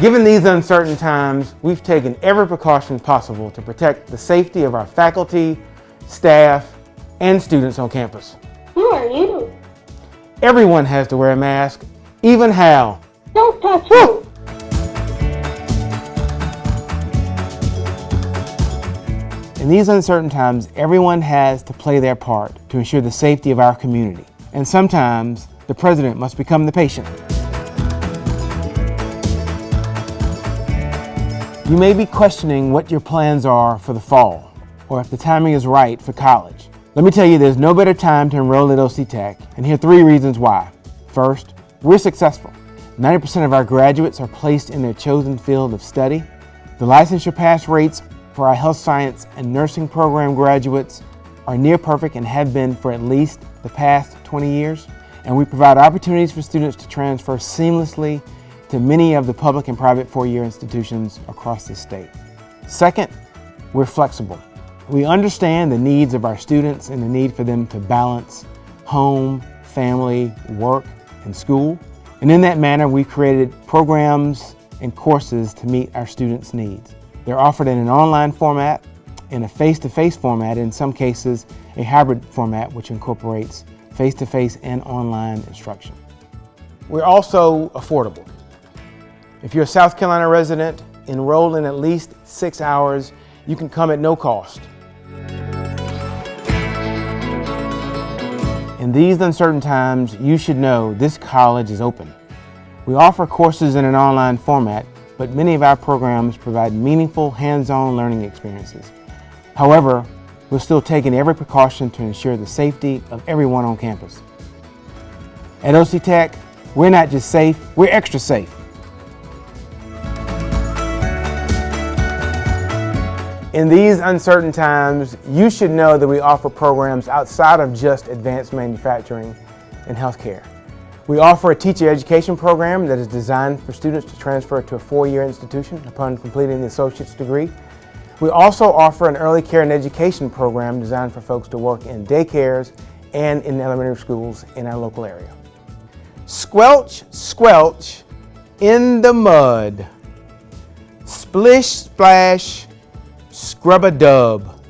Given these uncertain times, we've taken every precaution possible to protect the safety of our faculty, staff, and students on campus. Who are you? Everyone has to wear a mask, even Hal. Don't touch me. In these uncertain times, everyone has to play their part to ensure the safety of our community. And sometimes, the president must become the patient. You may be questioning what your plans are for the fall, or if the timing is right for college. Let me tell you, there's no better time to enroll at OCtech, and here are 3 reasons why. First, we're successful. 90% of our graduates are placed in their chosen field of study. The licensure pass rates for our health science and nursing program graduates are near perfect and have been for at least the past 20 years. And we provide opportunities for students to transfer seamlessly to many of the public and private four-year institutions across the state. Second, we're flexible. We understand the needs of our students and the need for them to balance home, family, work, and school. And in that manner, we've created programs and courses to meet our students' needs. They're offered in an online format, in a face-to-face format, in some cases a hybrid format which incorporates face-to-face and online instruction. We're also affordable. If you're a South Carolina resident, enrolled in at least 6 hours, you can come at no cost. In these uncertain times, you should know this college is open. We offer courses in an online format, but many of our programs provide meaningful hands-on learning experiences. However, we're still taking every precaution to ensure the safety of everyone on campus. At OCtech, we're not just safe, we're extra safe. In these uncertain times, you should know that we offer programs outside of just advanced manufacturing and healthcare. We offer a teacher education program that is designed for students to transfer to a four-year institution upon completing the associate's degree. We also offer an early care and education program designed for folks to work in daycares and in elementary schools in our local area. Squelch, squelch in the mud. Splish, splash, scrub-a-dub.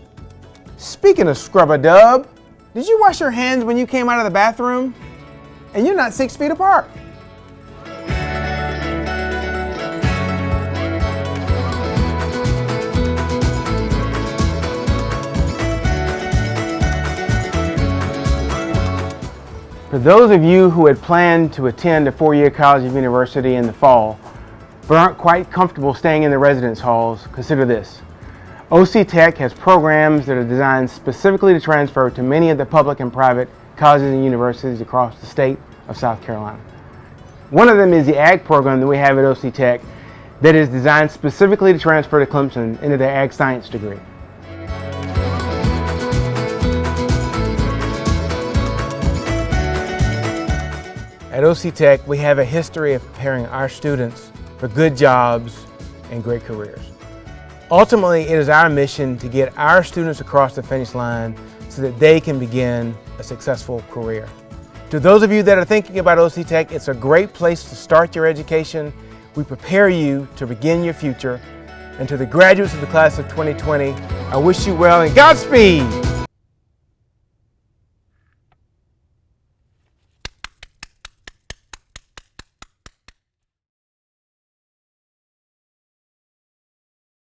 Speaking of scrub-a-dub, did you wash your hands when you came out of the bathroom? And you're not 6 feet apart. For those of you who had planned to attend a four-year college or university in the fall, but aren't quite comfortable staying in the residence halls, consider this. OCtech has programs that are designed specifically to transfer to many of the public and private colleges and universities across the state of South Carolina. One of them is the Ag program that we have at OCtech that is designed specifically to transfer to Clemson into their Ag Science degree. At OCtech, we have a history of preparing our students for good jobs and great careers. Ultimately, it is our mission to get our students across the finish line so that they can begin a successful career. To those of you that are thinking about OCtech, it's a great place to start your education. We prepare you to begin your future. And to the graduates of the class of 2020, I wish you well and Godspeed!